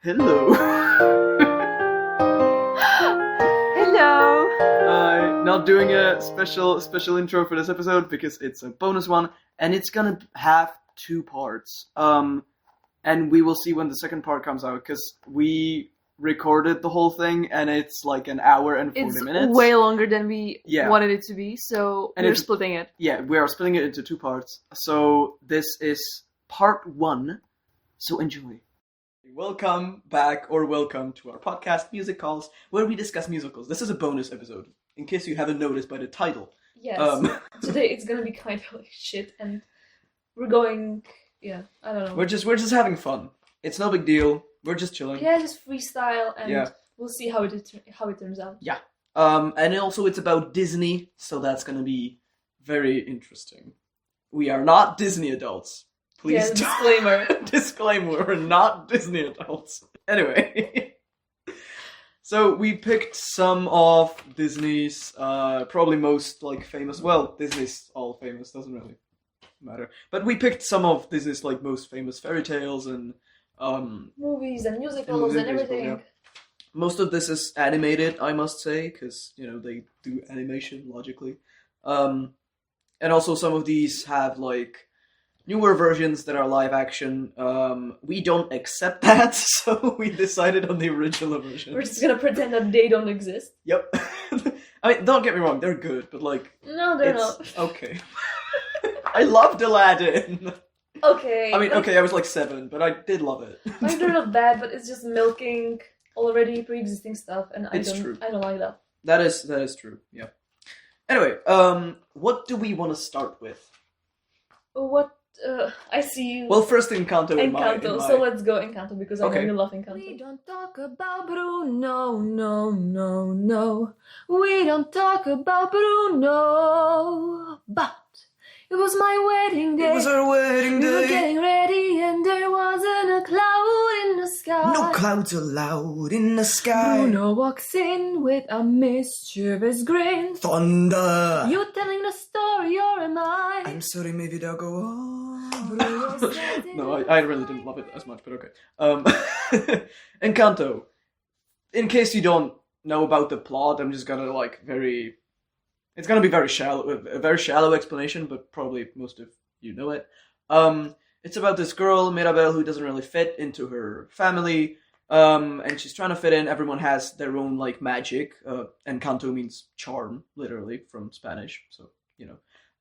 Hello. Hello. Not doing a special intro for this episode because it's a bonus one, and it's gonna have two parts. And we will see when the second part comes out because we recorded the whole thing, and it's like an hour and 40 minutes. It's way longer than we Yeah. wanted it to be, so And we're it's- splitting it. Yeah, we are splitting it into two parts. So this is part one. So enjoy. Welcome back, or welcome to our podcast, Music Calls, where we discuss musicals. This is a bonus episode, in case you haven't noticed by the title. Yes. Today it's gonna be kind of like shit, and we're going. Yeah, I don't know. we're just having fun. It's no big deal. We're just chilling. Yeah, just freestyle, and Yeah. we'll see how it turns out. And also it's about Disney, so that's gonna be very interesting. We are not Disney adults. Please Yeah, don't. disclaimer. Disclaimer, we're not Disney adults. Anyway. So we picked some of Disney's probably most famous, well, Disney's all famous, doesn't really matter. But we picked some of Disney's most famous fairy tales and Movies and musicals movies and and musicals, everything. yeah. Most of this is animated, I must say, because they do animation logically. And also some of these have newer versions that are live action. We don't accept that, so we decided on the original version. We're just gonna pretend that they don't exist. Yep. I mean, don't get me wrong, they're good, but No, they're it's not. okay. I loved Aladdin. Okay. I mean, okay, I was 7, but I did love it. They're not bad, but it's just milking already pre-existing stuff, and It's true. I don't like that. That is true. Yeah. Anyway, what do we want to start with? What? I see you. Well, first Encanto. Encanto. So let's go Encanto because I Okay. know you love Encanto. We don't talk about Bruno, no. We don't talk about Bruno. But it was my wedding day. It was our wedding We were day. getting ready and there wasn't a cloud in the sky. No clouds allowed in the sky. Bruno walks in with a mischievous grin. Thunder. You telling the story or am I? I'm sorry, maybe they'll go Bruno on. says in No, the I really didn't love it as much, but okay. Encanto. In case you don't know about the plot, I'm just gonna it's gonna be a very shallow explanation, but probably most of you know it. It's about this girl, Mirabel, who doesn't really fit into her family, and she's trying to fit in. Everyone has their own magic. Encanto means charm, literally from Spanish. So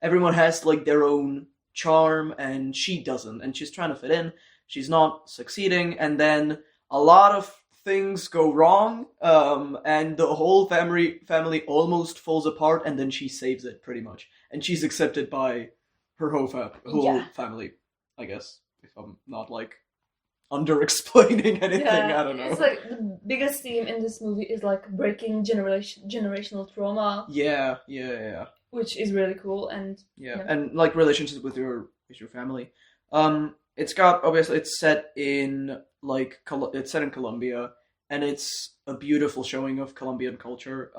everyone has their own charm, and she doesn't, and she's trying to fit in. She's not succeeding, and then a lot of things go wrong, and the whole family almost falls apart, and then she saves it pretty much, and she's accepted by her whole family, I guess, if I'm not under explaining anything. Yeah, I don't know. it's the biggest theme in this movie is breaking generational trauma, Yeah, which is really cool. And yeah, Yeah. and relationships with your family. It's set in it's set in Colombia, and it's a beautiful showing of Colombian culture.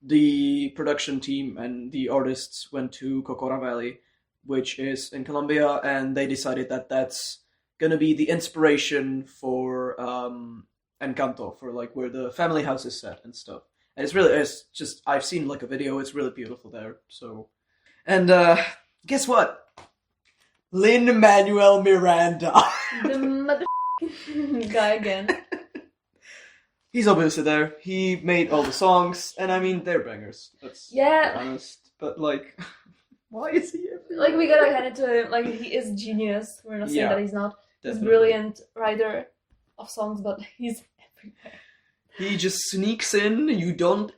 The production team and the artists went to Cocora Valley, which is in Colombia, and they decided that that's gonna be the inspiration for Encanto, for where the family house is set and stuff. And it's just, I've seen a video, it's really beautiful there. So, and guess what? Lin-Manuel Miranda. the mother guy again. He's obviously there. He made all the songs, and I mean, they're bangers. Let's be Yeah, honest. But why is he everywhere? we gotta hand it to him. He is genius. We're not saying Yeah, that he's not. He's a Definitely. brilliant writer of songs, but he's everywhere. He just sneaks in,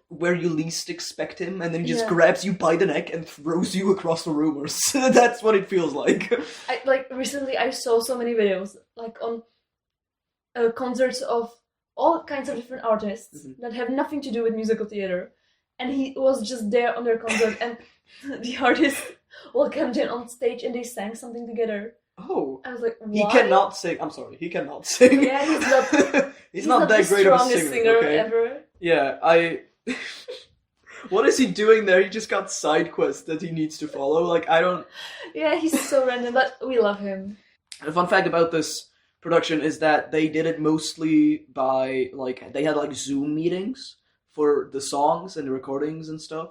where you least expect him, and then he just Yeah. grabs you by the neck and throws you across the room. Or that's what it feels like. Recently I saw so many videos on concerts of all kinds of different artists Mhm. that have nothing to do with musical theater, and he was just there on their concert, and the artist welcomed him on stage and they sang something together. Oh. I was like, why? He cannot sing. I'm sorry, he cannot sing. Yeah, he's not. he's not that the great of a strongest singer. Okay? ever. Yeah, What is he doing there? He just got side quests that he needs to follow. I don't. Yeah, he's so random, but we love him. A fun fact about this production is that they did it mostly by like they had like Zoom meetings for the songs and the recordings and stuff.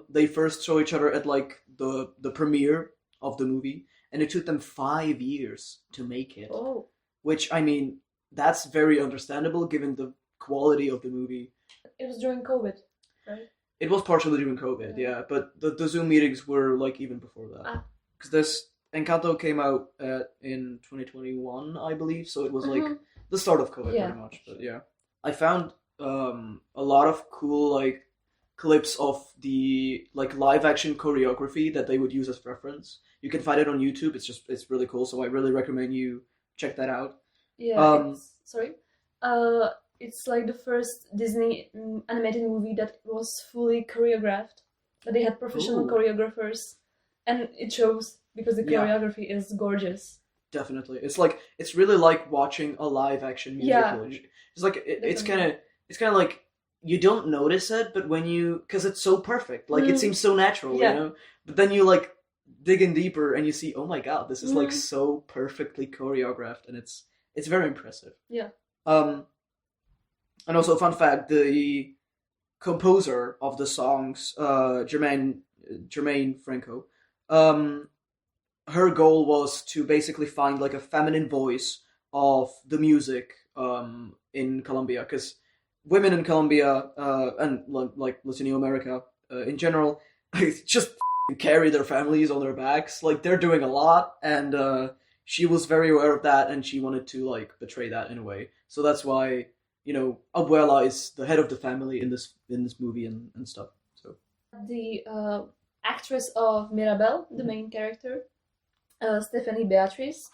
They first show each other at like the premiere of the movie, and it took them 5 years to make it. Oh, Which I mean, that's very understandable given the quality of the movie. it was during COVID, right? It was partially during COVID, yeah, but the Zoom meetings were like even before that. Because this Encanto came out in 2021, I believe, so it was like the start of COVID, pretty much. But yeah, I found a lot of cool like clips of the like live action choreography that they would use as reference. You can find it on YouTube. It's really cool. So I really recommend you check that out. Yeah. It's like the first Disney animated movie that was fully choreographed. That they had professional choreographers, and it shows because the choreography is gorgeous. Definitely, it's really like watching a live action musical. Yeah. It's like it's kind of like you don't notice it, but when you because it's so perfect, like it seems so natural, you know. But then you like dig in deeper and you see, oh my god, this is like so perfectly choreographed, and it's very impressive. Yeah. And also, fun fact: the composer of the songs, Jermaine Franco, her goal was to basically find like a feminine voice of the music in Colombia, because women in Colombia and like Latino America in general just carry their families on their backs. Like they're doing a lot, and she was very aware of that, and she wanted to like portray that in a way. So that's why, you know, Abuela is the head of the family in this movie and stuff. So the actress of Mirabel, the main character, Stephanie Beatriz,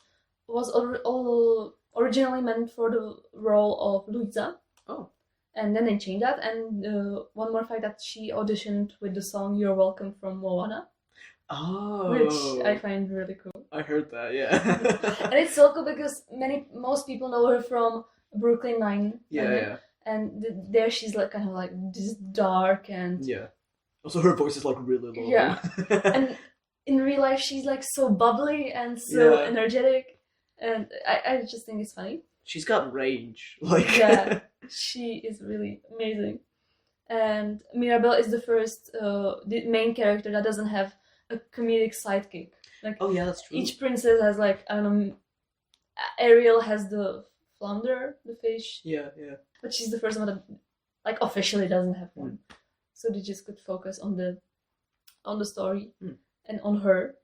was originally meant for the role of Luisa. Oh. And then they changed that. And one more fact, that she auditioned with the song "You're Welcome" from Moana. Oh. Which I find really cool. I heard that, yeah. And it's so cool because most people know her from Brooklyn Nine. Yeah. And there she's like kind of like this dark and... Yeah. Also her voice is like really low. Yeah. And in real life she's like so bubbly and so energetic. And I just think it's funny. She's got range. Like yeah. She is really amazing. And Mirabel is the first the main character that doesn't have a comedic sidekick. Like, oh yeah, that's true. Each princess has like, I don't know, Ariel has the flounder, the fish. Yeah. But she's the first one that like officially doesn't have one. So they just could focus on the story and on her.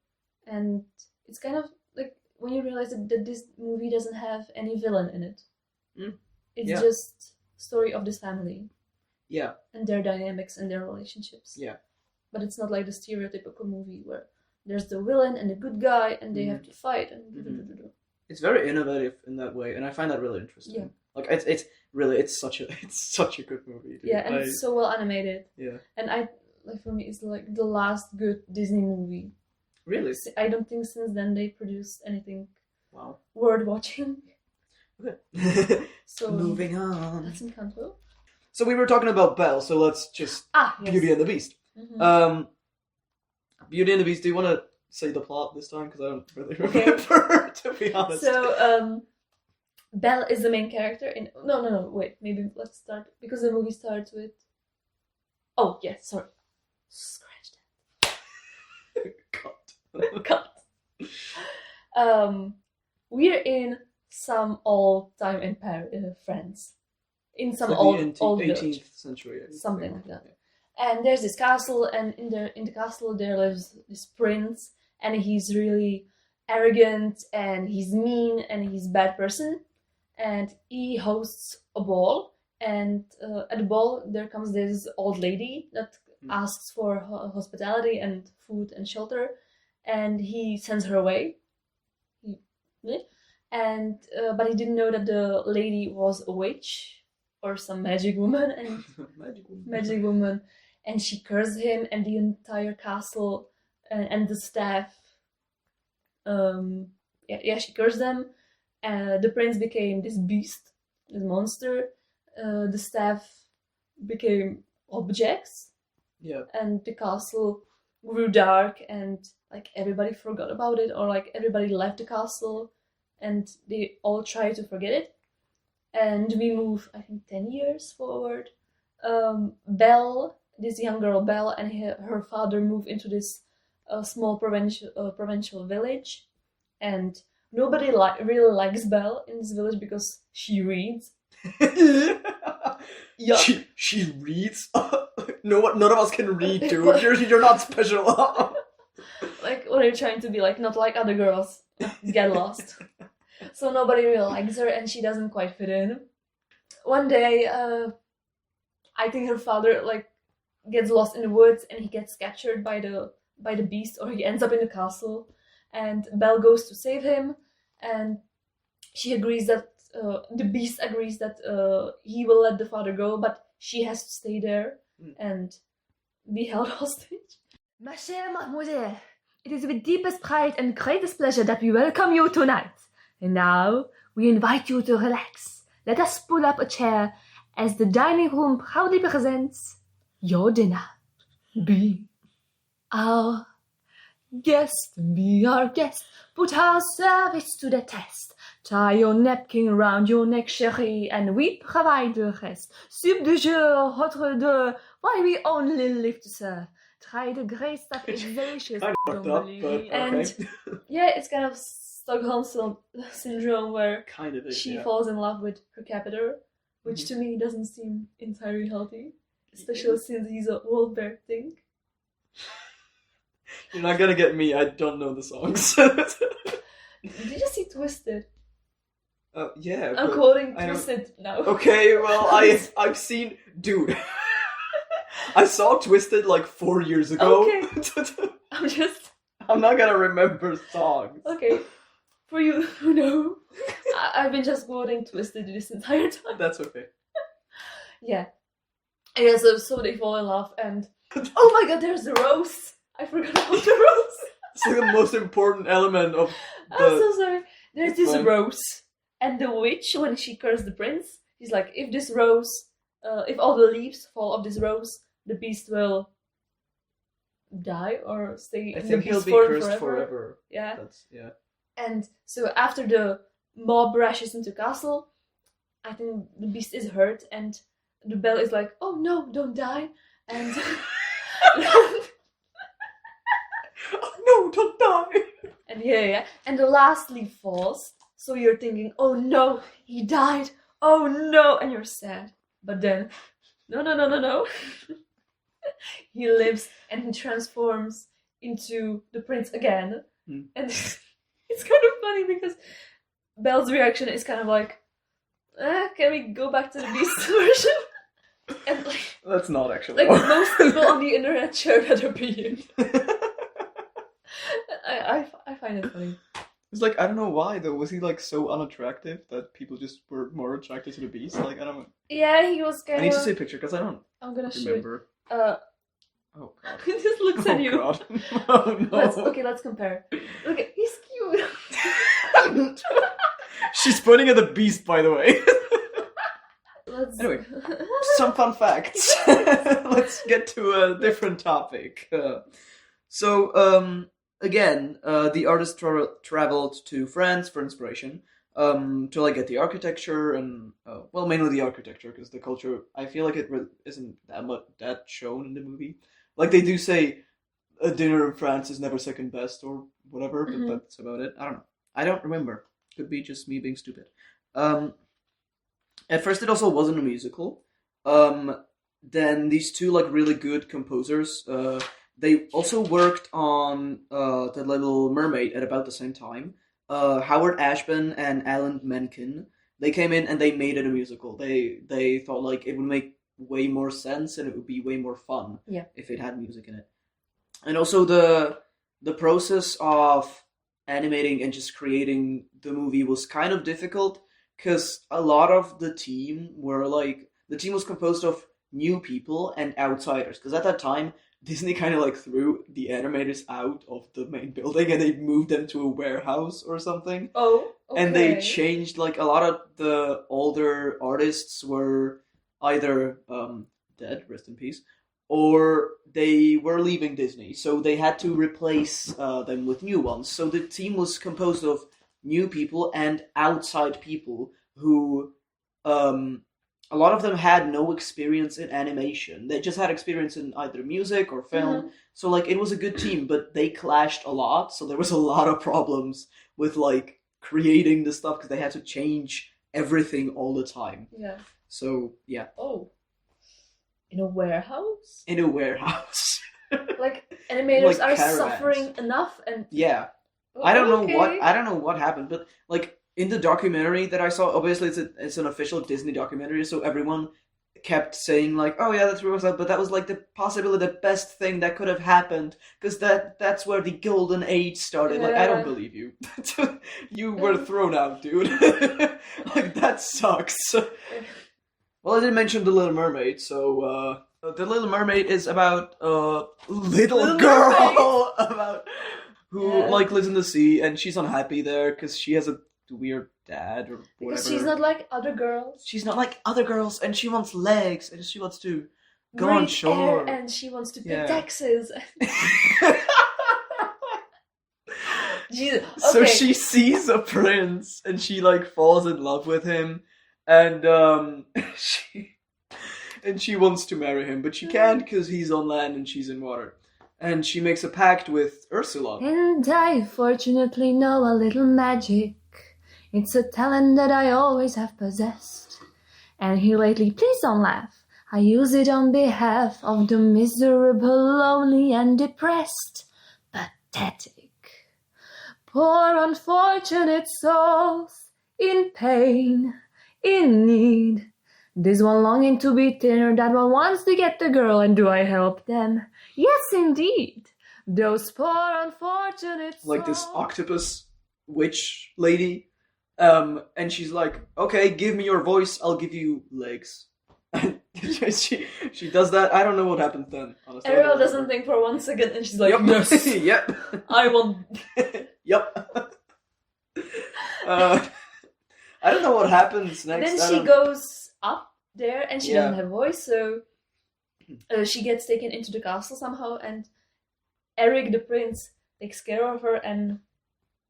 And it's kind of like when you realize that this movie doesn't have any villain in it. It's just story of this family. Yeah. And their dynamics and their relationships. Yeah. But it's not like the stereotypical movie where there's the villain and the good guy and they have to fight and It's very innovative in that way, and I find that really interesting. Yeah. Like it's such a good movie. Dude. Yeah, and it's so well animated. Yeah. And for me it's like the last good Disney movie. Really? I don't think since then they produced anything worth watching. Okay. So moving on. That's Encanto. So we were talking about Belle, so let's just yes. Beauty and the Beast. Beauty and the Beast, do you want to say the plot this time? Because I don't really remember, to be honest. So, Belle is the main character in... No, wait. Maybe let's start... Because the movie starts with... Oh, yeah, sorry. Scratch that. Cut. We're in some old time in Paris, France. In some old 18th century. Something like that. And there's this castle, and in the castle there lives this prince, and he's really arrogant, and he's mean, and he's a bad person. And he hosts a ball, and at the ball there comes this old lady that asks for hospitality and food and shelter, and he sends her away. And but he didn't know that the lady was a witch or some magic woman, and magic woman. And she cursed him and the entire castle and the staff. She cursed them. The prince became this beast, this monster. The staff became objects. Yeah. And the castle grew dark, and like everybody forgot about it, or like everybody left the castle, and they all try to forget it. And we move, I think, 10 years forward. Belle, this young girl Belle, and her father move into this small provincial village, and nobody really likes Belle in this village because she reads. Yeah. She reads. No, none of us can read, dude. You're not special. Like, when you're trying to be like not like other girls, get lost. So nobody really likes her, and she doesn't quite fit in. One day, I think her father like gets lost in the woods, and he gets captured by the beast, or he ends up in the castle. And Belle goes to save him, and she agrees that the beast agrees that he will let the father go, but she has to stay there and be held hostage. Ma chère mademoiselle, it is with deepest pride and greatest pleasure that we welcome you tonight. And now, we invite you to relax. Let us pull up a chair as the dining room proudly presents your dinner. Be our guest, be our guest. Put our service to the test. Tie your napkin around your neck, chérie, and we provide the rest. Soup du jour, hors d'oeuvre, why we only live to serve. Try the great stuff, it's delicious. Kind of Don't fucked up, believe but me. okay. Yeah, it's kind of Stockholm syndrome where Kind of is, she yeah. falls in love with her captor, which to me doesn't seem entirely healthy, especially since he's a wolf bear thing. You're not gonna get me. I don't know the songs. Did you see Twisted? Yeah. I'm but quoting I don't- Twisted now. Okay, well, I've seen, dude. I saw Twisted like 4 years ago. Okay. I'm not gonna remember songs. Okay. For you who know, I've been just quoting Twisted this entire time. That's okay. Yeah. Yeah, so they fall in love, and oh my god, there's the rose. I forgot about the rose. It's like the most important element of I'm so sorry. There's this fine. rose, and the witch, when she cursed the prince, she's like, if this rose, if all the leaves fall off this rose, the beast will die or stay I in think the he'll beast be form cursed forever. forever. Yeah. Yeah. And so after the mob rushes into castle, I think the beast is hurt, and the bell is like, oh no, don't die. And Oh no, don't die! and yeah. And the last leaf falls. So you're thinking, oh no, he died. Oh no, and you're sad. But then, no. He lives and he transforms into the prince again. Hmm. And it's kind of funny because Belle's reaction is kind of like, can we go back to the beast version? And like, That's not actually. like most people on the internet share that opinion. I find it funny. It's like, I don't know why though. Was he like so unattractive that people just were more attracted to the beast? Like, I don't know. Yeah, he was kind I need of. to see a picture because I don't I'm gonna show it. remember. Oh god. He just looks Oh at you. god. Oh no. Let's compare. Look at, he's cute. She's pointing at the beast, by the way. Let's... Anyway, some fun facts. Let's get to a different topic. Again, the artist traveled to France for inspiration, to like get the architecture and well, mainly the architecture because the culture. I feel like it isn't that shown in the movie. Like they do say, a dinner in France is never second best or whatever, but that's about it. I don't know. I don't remember. Could be just me being stupid. At first, it also wasn't a musical. Then these two like really good composers. They also worked on The Little Mermaid at about the same time. Howard Ashman and Alan Menken. They came in and they made it a musical. They thought like it would make way more sense and it would be way more fun if it had music in it. And also the process of animating and just creating the movie was kind of difficult because a lot of the team was composed of new people and outsiders. Because at that time, Disney kind of like threw the animators out of the main building and they moved them to a warehouse or something. Oh, okay. And they changed, like, a lot of the older artists were either dead, rest in peace, or they were leaving Disney. So they had to replace them with new ones. So the team was composed of new people and outside people who, a lot of them had no experience in animation. They just had experience in either music or film. So like it was a good team, but they clashed a lot. So there was a lot of problems with like creating the stuff because they had to change everything all the time. Yeah. So yeah. Oh. In a warehouse? In a warehouse. Like animators Like are caravans. suffering enough and Yeah. Oh, I don't okay. know what happened, but like in the documentary that I saw, obviously it's an official Disney documentary, so everyone kept saying like, "Oh yeah, that's real stuff," but that was like possibly the best thing that could have happened because that's where the golden age started. Like I don't Yeah. believe you. You were thrown out, dude. Like that sucks. Well, I didn't mention the Little Mermaid, so the Little Mermaid is about a little girl about who like lives in the sea and she's unhappy there because she has a weird dad or whatever. Because she's not like other girls. She's not like other girls, and she wants legs, and she wants to go Breathe on shore. air, and she wants to pay Yeah. taxes. Jesus. Okay. So she sees a prince, and she like falls in love with him, and she wants to marry him, but she can't because he's on land and she's in water. And she makes a pact with Ursula. And I fortunately know a little magic. It's a talent that I always have possessed. And here lately, please don't laugh. I use it on behalf of the miserable, lonely, and depressed. Pathetic. Poor unfortunate souls in pain, in need. This one longing to be thinner, that one wants to get the girl, and do I help them? Yes, indeed. Those poor unfortunate souls. Like this octopus witch lady. And she's like, okay, give me your voice, I'll give you legs. she does that. I don't know what happens then, honestly. Ariel doesn't think for 1 second and she's like, Yep. yes, Yep. I want. Yep. I don't know what happens next. Then she goes up there and she Yeah. doesn't have a voice, so she gets taken into the castle somehow, and Eric the prince takes care of her and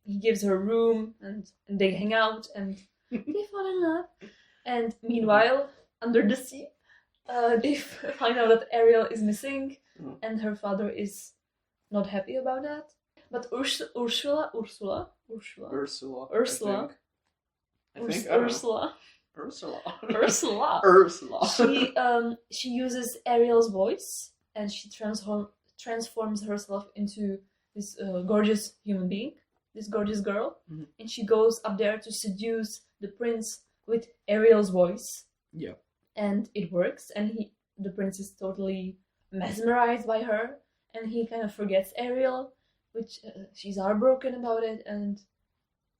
he gives her a room and they hang out and they fall in love. And meanwhile, under the sea, they find out that Ariel is missing and her father is not happy about that. But Ursula, Ursula. I think. Ursula. She uses Ariel's voice and she transforms herself into this gorgeous human being, this gorgeous girl, and she goes up there to seduce the prince with Ariel's voice. Yeah. And it works, and the prince is totally mesmerized by her, and he kind of forgets Ariel, which she's heartbroken about it, and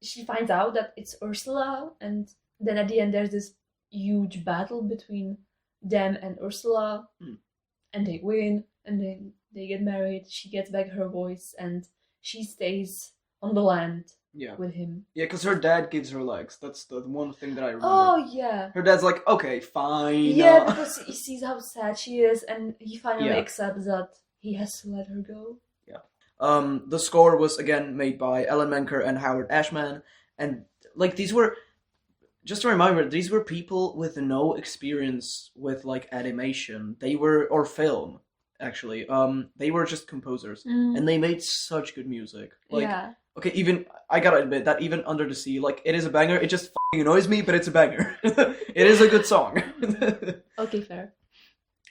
she finds out that it's Ursula, and then at the end there's this huge battle between them and Ursula, and they win, and then they get married. She gets back her voice, and she stays on the land with him. Yeah, because her dad gives her legs. That's the one thing that I remember. Oh, yeah. Her dad's like, okay, fine. Yeah, because he sees how sad she is, and he finally accepts that he has to let her go. Yeah. The score was, again, made by Ellen Menker and Howard Ashman. And, like, these were... Just a reminder, these were people with no experience with, like, animation. They were... Or film, actually. They were just composers. And they made such good music. Like, okay, even... I gotta admit that even Under the Sea, like, it is a banger. It just f***ing annoys me, but it's a banger. It is a good song. Okay, fair.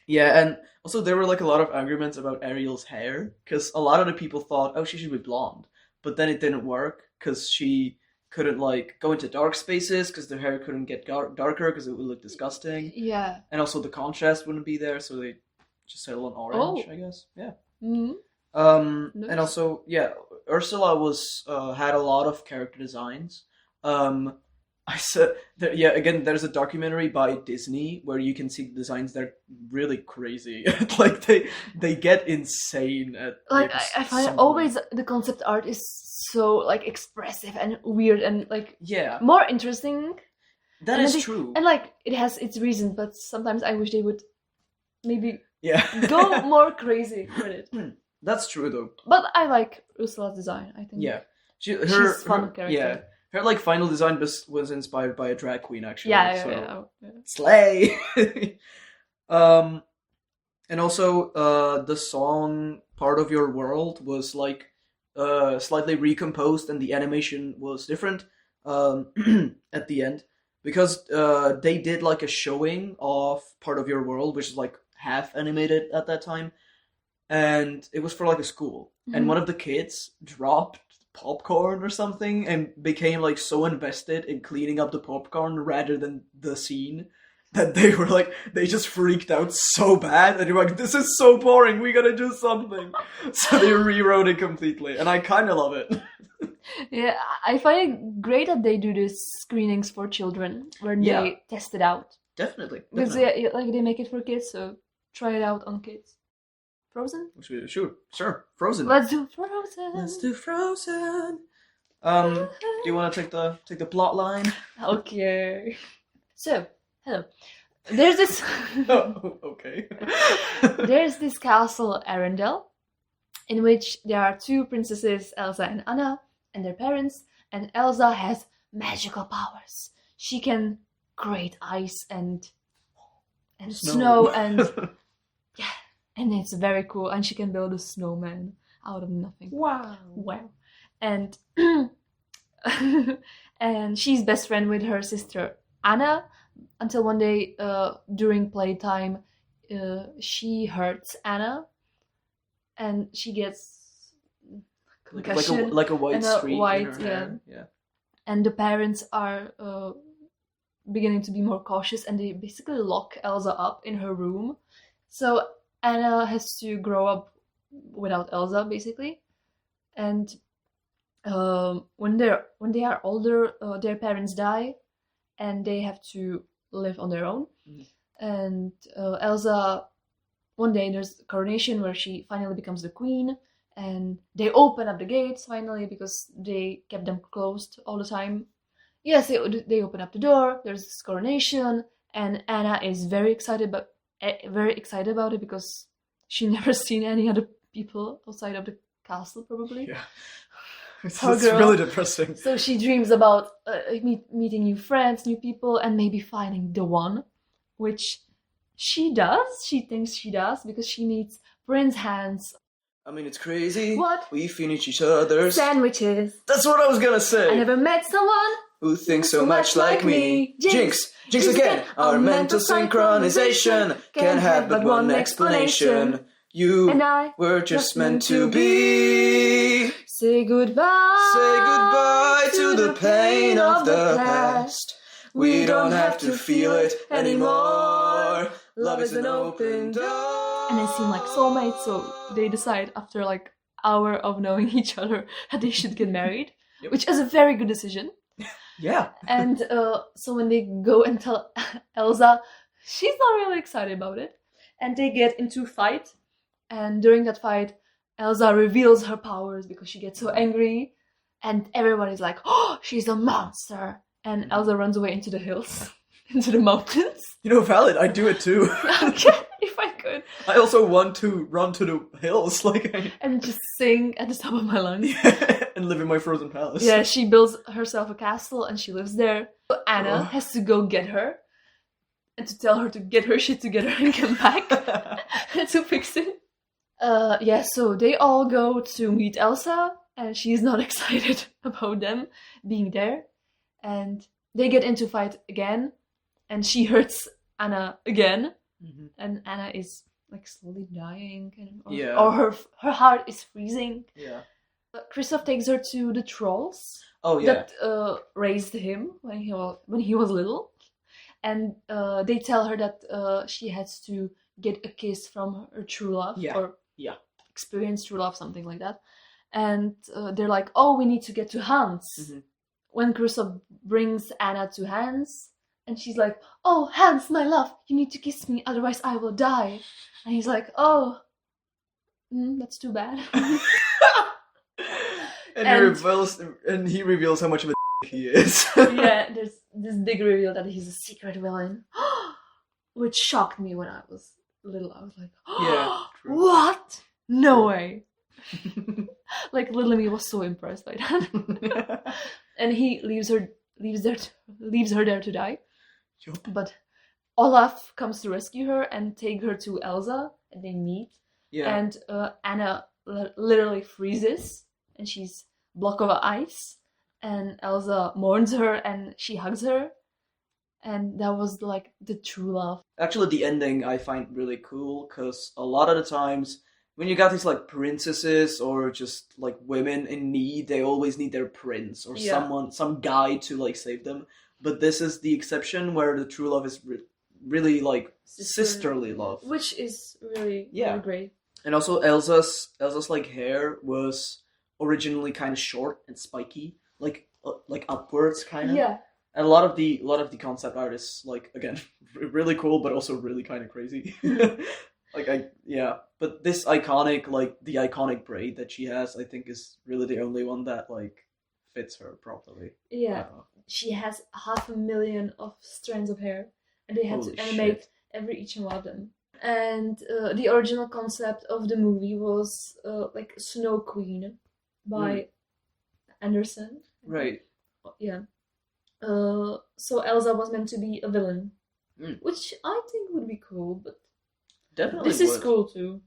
Yeah, and also there were, like, a lot of arguments about Ariel's hair. Because a lot of the people thought, oh, she should be blonde. But then it didn't work, because she... couldn't, like, go into dark spaces because their hair couldn't get darker because it would look disgusting. Yeah. And also the contrast wouldn't be there, so they just settled on orange, I guess. Yeah. Nice. And also, yeah, Ursula was had a lot of character designs. I said, again, there's a documentary by Disney where you can see the designs. They're really crazy. Like, they get insane. Like, I find always the concept art is so, like, expressive and weird and, like, more interesting. That is true. And, like, it has its reason, but sometimes I wish they would maybe go more crazy with it. That's true, though. But I like Ursula's design, I think. Yeah. She's a fun character. Yeah. Her like final design was inspired by a drag queen, actually. Yeah. Slay. And also the song "Part of Your World" was like slightly recomposed, and the animation was different at the end because they did like a showing of "Part of Your World," which is like half animated at that time, and it was for like a school, and one of the kids dropped popcorn or something and became like so invested in cleaning up the popcorn rather than the scene that they just freaked out so bad and they were like, this is so boring, we gotta do something. So they rewrote it completely, and I kind of love it. Yeah, I find it great that they do these screenings for children where they test it out. Definitely. Because they make it for kids, so try it out on kids. Frozen? Sure. Frozen. Let's do Frozen. Let's do Frozen. Do you want to take the plot line? Okay. So, hello. There's this. Oh, okay. There's this castle Arendelle, in which there are two princesses, Elsa and Anna, and their parents. And Elsa has magical powers. She can create ice and snow and yeah. And it's very cool, and she can build a snowman out of nothing. Wow. And and she's best friend with her sister Anna, until one day during playtime she hurts Anna, and she gets concussion, like a white and streak white, in her hair. Yeah. And the parents are beginning to be more cautious, and they basically lock Elsa up in her room. So Anna has to grow up without Elsa, basically. And when they are older, their parents die, and they have to live on their own. And Elsa, one day there's a coronation where she finally becomes the queen, and they open up the gates finally because they kept them closed all the time. Yes, they open up the door. There's this coronation, and Anna is very excited about it because she never seen any other people outside of the castle, probably. Yeah. It's really depressing. So she dreams about meeting new friends, new people, and maybe finding the one, which she does. She thinks she does because she meets Prince Hans. I mean, it's crazy. What? We finish each other's Sandwiches. That's what I was gonna say. I never met someone who thinks so much like me. Jinx again. Our mental synchronization can have but one explanation. You and I were just meant to be. Say goodbye. Say goodbye to the pain of the past. We don't have to feel it anymore. Love is an open door. And they seem like soulmates, so they decide after like hour of knowing each other that they should get married, which is a very good decision. Yeah. And so when they go and tell Elsa, she's not really excited about it, and they get into a fight. And during that fight, Elsa reveals her powers because she gets so angry, and everybody's like, "Oh, she's a monster!" And Elsa runs away into the hills, into the mountains. You know, valid. I'd do it too. Okay, if I could. I also want to run to the hills, and just sing at the top of my lungs. And live in my frozen palace. Yeah, she builds herself a castle and she lives there. So Anna has to go get her and to tell her to get her shit together and come back to fix it. So they all go to meet Elsa, and she's not excited about them being there. And they get into fight again, and she hurts Anna again. Mm-hmm. And Anna is like slowly dying, or her heart is freezing. Yeah. Kristoff takes her to the trolls. Oh yeah. That raised him when he was little, and they tell her that she has to get a kiss from her true love, or experience true love, something like that. And they're like, "Oh, we need to get to Hans." Mm-hmm. When Kristoff brings Anna to Hans, and she's like, "Oh, Hans, my love, you need to kiss me, otherwise I will die." And he's like, "Oh, that's too bad." And he reveals how much of a he is. Yeah, there's this big reveal that he's a secret villain, which shocked me when I was little. I was like, yeah, what? No way. Like, little me was so impressed by that. and he leaves her there to die. Yup. But Olaf comes to rescue her and take her to Elsa, and they meet. Yeah. And Anna literally freezes, and she's block of ice. And Elsa mourns her, and she hugs her. And that was like the true love. Actually, the ending I find really cool because a lot of the times when you got these like princesses or just like women in need, they always need their prince or Yeah. some guy to like save them. But this is the exception where the true love is really like sisterly love. Which is really, Yeah. really great. And also Elsa's like hair was originally kind of short and spiky, like upwards kind of. Yeah. And a lot of the concept art is like again really cool, but also really kind of crazy. But this iconic the iconic braid that she has, I think, is really the only one that like fits her properly. Yeah. She has 500,000 of strands of hair, and they had Holy to animate shit. each one of them. And the original concept of the movie was like Snow Queen by Anderson. Right. Yeah. So Elsa was meant to be a villain, which I think would be cool, but Definitely this is would. cool too.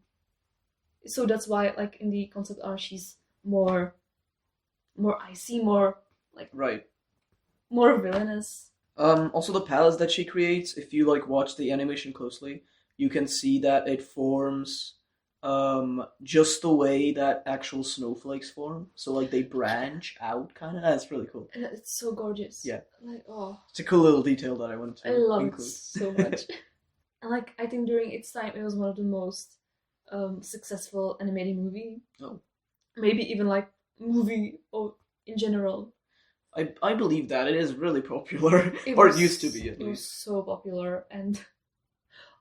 So that's why, like in the concept art, she's more icy, more like Right. more villainous. Also the palace that she creates, if you like watch the animation closely, you can see that it forms just the way that actual snowflakes form. So like they branch out kind of. That's really cool. And it's so gorgeous. Yeah. Like, oh, It's a cool little detail that I wanted to I love include. it so much. And like, I think during its time, it was one of the most successful animated movie. Oh. Maybe even like movie or in general. I believe that it is really popular, It or was- it used to be at It was least. so popular, and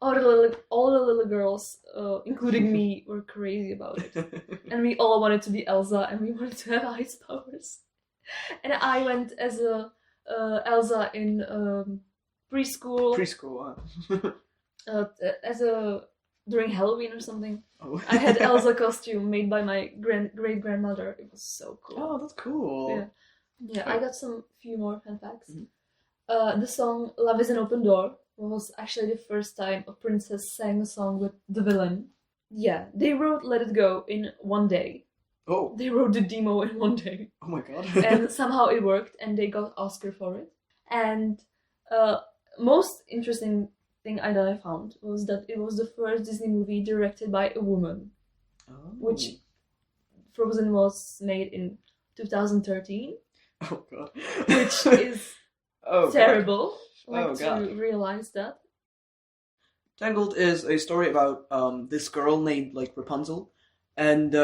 all the little girls, including me, were crazy about it. And we all wanted to be Elsa, and we wanted to have ice powers. And I went as a Elsa in preschool. Preschool. During Halloween or something. Oh. I had Elsa costume made by my great grandmother. It was so cool. Oh, that's cool. Yeah. Yeah, I got some few more fun facts. Mhm. The song "Love Is an Open Door" was actually the first time a princess sang a song with the villain. Yeah, they wrote "Let It Go" in one day. Oh. They wrote the demo in one day. Oh my god. And somehow it worked, and they got Oscar for it. And most interesting thing that I found was that it was the first Disney movie directed by a woman, which Frozen was made in 2013, Oh god. which is terrible. Oh, God. To realize that. Tangled is a story about this girl named like Rapunzel, and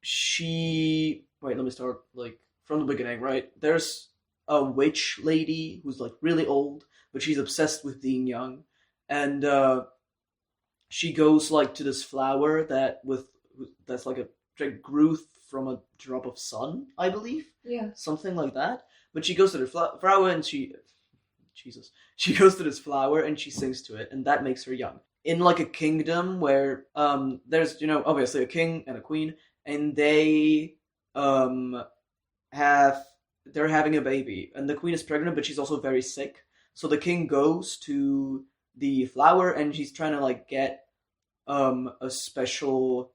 she. Wait, let me start like from the beginning. Right, there's a witch lady who's like really old, but she's obsessed with being young, and she goes like to this flower that's like grew from a drop of sun, I believe. Yeah. Something like that. But she goes to the flower and she goes to this flower and she sings to it, and that makes her young. In like a kingdom where there's obviously a king and a queen, and they're having a baby, and the queen is pregnant, but she's also very sick. So the king goes to the flower and she's trying to like get a special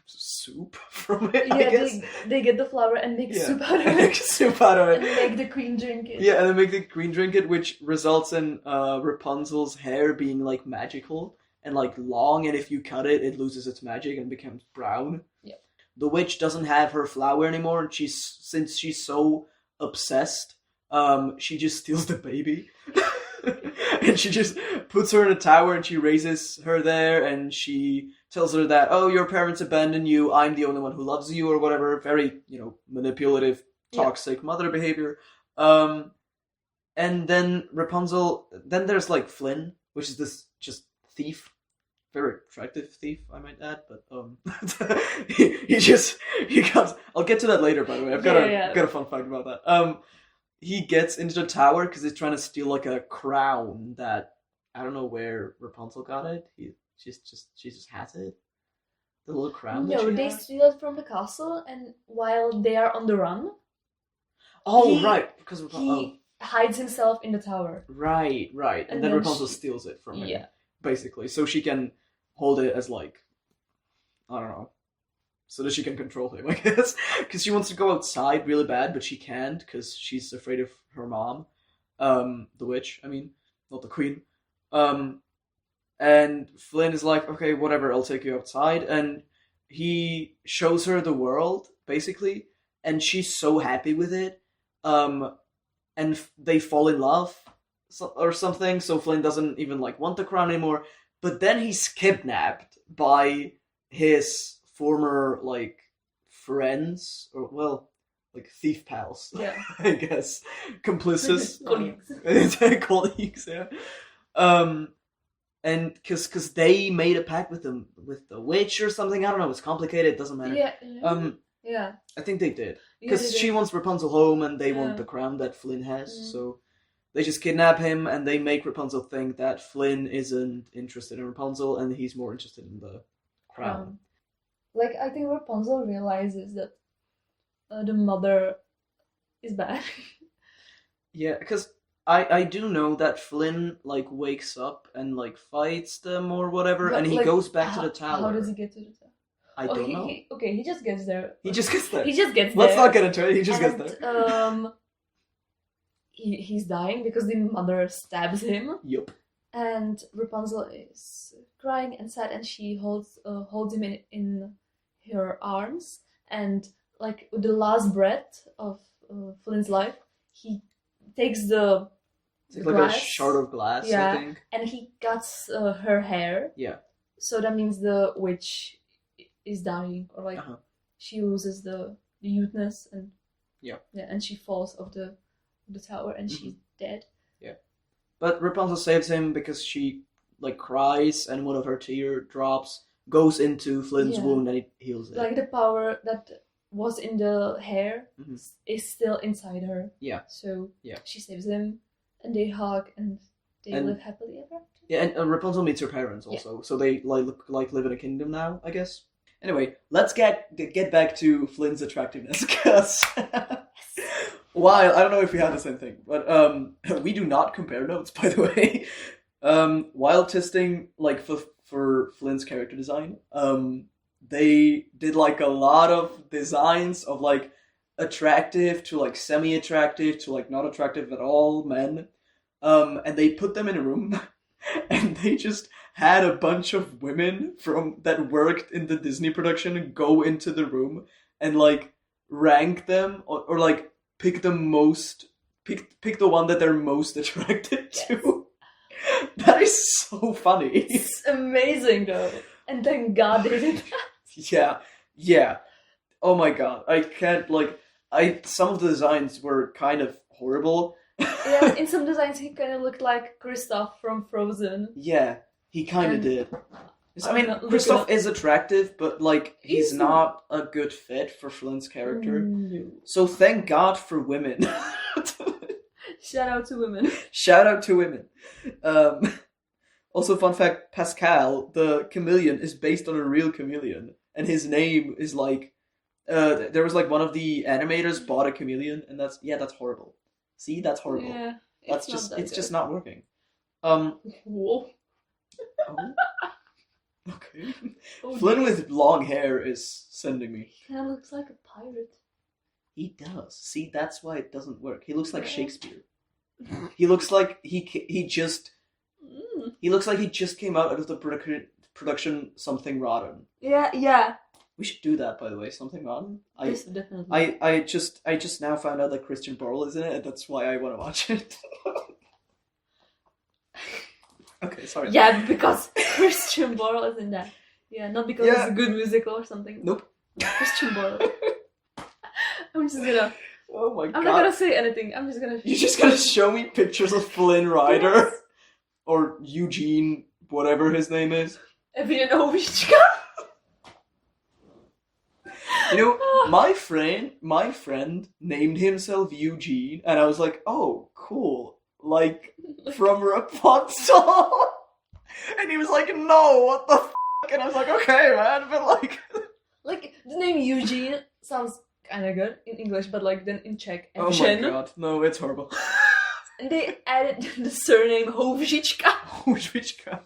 soup from it. I guess. They get the flower and make soup out of Make it. soup out of it. And make the queen drink it. Yeah, and then make the queen drink it, which results in Rapunzel's hair being like magical and like long, and if you cut it, it loses its magic and becomes brown. Yep. The witch doesn't have her flower anymore, and since she's so obsessed, she just steals the baby. And she just puts her in a tower and she raises her there, and she tells her that, oh, your parents abandoned you, I'm the only one who loves you, or whatever. Very, manipulative, toxic mother behavior. And then then there's like Flynn, which is this just thief. Very attractive thief, I might add, but he comes. I'll get to that later, by the way. I've got a fun fact about that. He gets into the tower because he's trying to steal like a crown that I don't know where Rapunzel got it. She just has it. The little crown that No, she they had? steal it from the castle, and while they are on the run, Oh, he- right. Because he hides himself in the tower. Right. And And then then Rapunzel she- steals it from him. Yeah. Basically. So she can hold it as like, I don't know. So that she can control him, I guess. Because she wants to go outside really bad, but she can't because she's afraid of her mom. The witch, I mean. Not the queen. And Flynn is like, okay, whatever, I'll take you outside. And he shows her the world, basically. And she's so happy with it. And they fall in love or something. So Flynn doesn't even like want the crown anymore. But then he's kidnapped by his former like friends, or well, like thief pals. Yeah. I guess complices, Colleagues. colleagues. Yeah. And because they made a pact with them with the witch or something. I don't know. It's complicated. It doesn't matter. Yeah. Yeah. I think they did. Yeah, Because they she did. wants Rapunzel home and they Yeah. want the crown that Flynn has. Mhm. So they just kidnap him and they make Rapunzel think that Flynn isn't interested in Rapunzel and he's more interested in the crown. Like, I think Rapunzel realizes that the mother is bad. Yeah, because I do know that Flynn like wakes up and like fights them or whatever, But, and he like, goes back to the How tower. does he get to the tower? I don't know. He just gets there. He just gets there. He just gets Let's there. not get into it. He just and, gets there. He's dying because the mother stabs him, Yup. and Rapunzel is crying and sad, and she holds him in her arms, and like with the last breath of Flynn's life, he takes the It's like glass, a shard of glass, I Yeah. think. and he cuts her hair. Yeah. So that means the witch is dying, or like Uh-huh. she loses the youthness, and Yeah. and she falls off the tower, and she's dead. But Rapunzel saves him because she like cries and one of her tear drops goes into Flynn's Yeah. wound and it heals it. Like the power that was in the hair Mhm. is still inside her. Yeah. So Yeah. she saves him, and they hug, and they And- live happily ever after. Yeah, and Rapunzel meets her parents also, so they like live in a kingdom now, I guess. Anyway, let's get back to Flynn's attractiveness, because while I don't know if we have the same thing, but we do not compare notes, by the way. While testing like for Flynn's character design, they did like a lot of designs of like attractive to like semi-attractive to like not attractive at all men, and they put them in a room. And they just had a bunch of women that worked in the Disney production go into the room and like rank them or like pick the one that they're most attracted to. That is so funny. It's amazing though, and thank God they did that. Yeah. Oh my god, I can't like. Some of the designs were kind of horrible. Yeah, in some designs he kind of looked like Kristoff from Frozen. Yeah, he kind of And- did. I I'm mean, not looking Kristoff up- is attractive, but like he's He's not a good fit for Flynn's character. No. So thank God for women. Shout out to women. Shout out to women. Also, fun fact: Pascal, the chameleon, is based on a real chameleon, and his name is like. There was like one of the animators bought a chameleon, and that's horrible. See, that's horrible. Yeah, That's it's just not not working. Whoa. Oh. Okay. Oh, Flynn dear. with long hair is sending me. He kind of looks like a pirate. He does. See, that's why it doesn't work. He looks like Yeah. Shakespeare. He looks like he just came out of the production Something Rotten. Yeah. We should do that, by the way. Something Rotten. Yes, definitely. I just now found out that Christian Borle is in it, and that's why I want to watch it. Okay, sorry. Yeah, because Christian Borle is in that. Yeah, not because Yeah. it's a good musical or something. Nope. Christian Borle. I'm just gonna. Oh my I'm god. not gonna say anything. I'm just gonna. You're just gonna show me pictures of Flynn Rider Yes. or Eugene, whatever his name is. Evianovichka. You know, my friend named himself Eugene, and I was like, oh, cool, like from Rapunzel. And he was like, no, what the and I was like, okay, man, but like... Like, the name Eugene sounds kind of good in English, but like then in Czech, Oh my Evgen. god, no, it's horrible. And they added the surname Hovžička. Hovžička.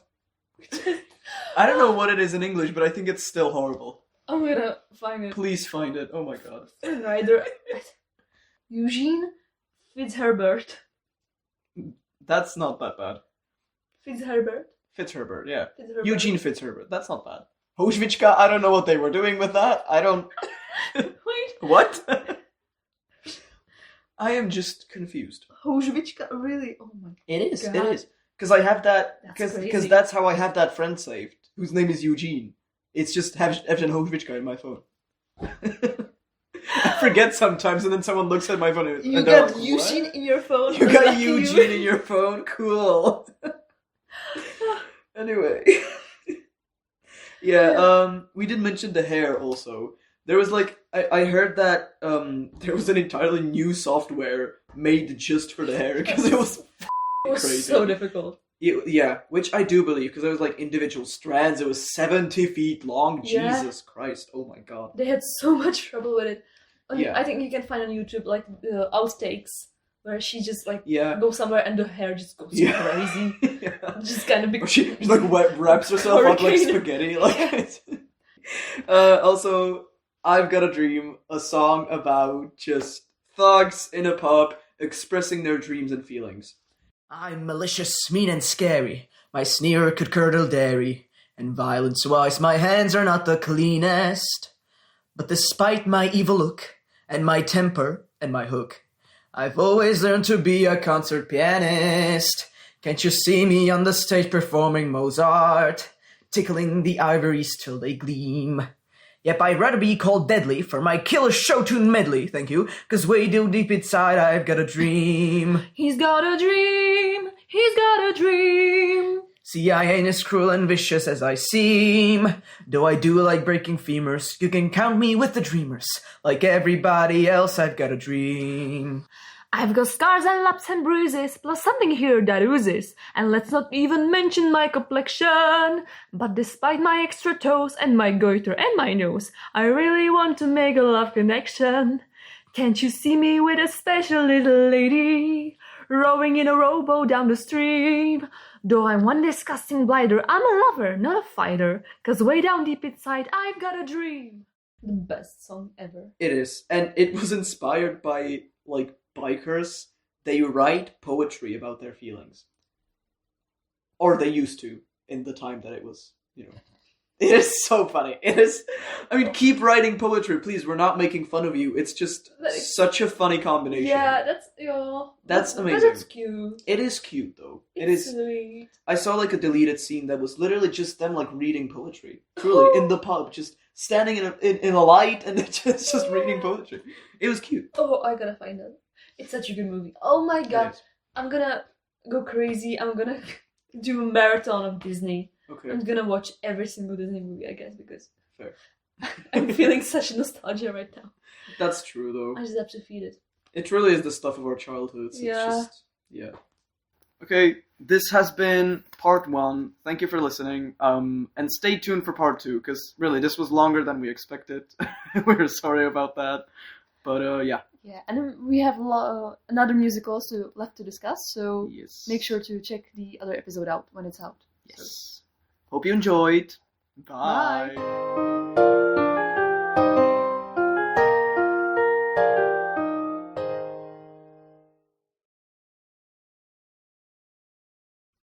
I don't know what it is in English, but I think it's still horrible. I'm gonna find it. Please find it. Oh my god. Neither. Eugene Fitzherbert. That's not that bad. Fitzherbert. Fitzherbert, yeah. Fitzherbert. Eugene Fitzherbert. That's not bad. Hovžička, I don't know what they were doing with that. I don't... Wait. What? I am just confused. Hovžička, really? Oh my. It is. God. It is. Because I have that... That's Because crazy. that's how I have that friend saved, whose name is Eugene. It's just Evgen Hovžička in my phone. I forget sometimes, and then someone looks at my phone and You they're got like, Eugene "What? in your phone. You got Lucky Eugene in your phone? Cool. Anyway. Yeah, we did mention the hair also. There was like, I heard that there was an entirely new software made just for the hair, because it was It was crazy. so difficult. Yeah, which I do believe, because there was like individual strands. It was 70 feet long. Yeah. Jesus Christ. Oh my god. They had so much trouble with it. Yeah. I think you can find on YouTube like the outtakes where she just like Yeah. goes somewhere and the hair just goes Yeah. crazy. Yeah. Just kind of big. Or she like wraps herself up like Hurricane. spaghetti. Like. Also, I've Got a Dream, a song about just thugs in a pub expressing their dreams and feelings. I'm malicious, mean and scary. My sneer could curdle dairy. And violence-wise, my hands are not the cleanest. But despite my evil look, and my temper, and my hook, I've always learned to be a concert pianist. Can't you see me on the stage performing Mozart, tickling the ivories till they gleam? Yep, I'd rather be called deadly for my killer show tune medley, thank you, 'cause way down deep inside I've got a dream. He's got a dream. He's got a dream. See, I ain't as cruel and vicious as I seem. Though I do like breaking femurs, you can count me with the dreamers. Like everybody else, I've got a dream. I've got scars and laps and bruises, plus something here that oozes. And let's not even mention my complexion. But despite my extra toes and my goiter and my nose, I really want to make a love connection. Can't you see me with a special little lady, rowing in a rowboat down the stream? Though I'm one disgusting blighter, I'm a lover, not a fighter. 'Cause way down deep inside, I've got a dream. The best song ever. It is. And it was inspired by, like, bikers. They write poetry about their feelings. Or they used to, in the time that it was, you know. It is so funny. It is. I mean, keep writing poetry, please. We're not making fun of you. It's just such a funny combination. Yeah, that's amazing. That's cute. It is cute, though. It It's is. sweet. I saw like a deleted scene that was literally just them like reading poetry. Truly, in the pub, just standing in a light and just reading poetry. It was cute. Oh, I gotta find it. It's such a good movie. Oh my god, It is. I'm gonna go crazy. I'm gonna do a marathon of Disney. Okay. I'm gonna watch every single Disney movie, I guess, because Fair. I'm feeling such nostalgia right now. That's true, though. I just have to feed it. It really is the stuff of our childhoods. Yeah. It's just, yeah. Okay, this has been part 1. Thank you for listening. And stay tuned for part 2, because really, this was longer than we expected. We're sorry about that. But, yeah. Yeah, and then we have another musical also left to discuss, so Yes. make sure to check the other episode out when it's out. Yes. Hope you enjoyed. Bye. Bye.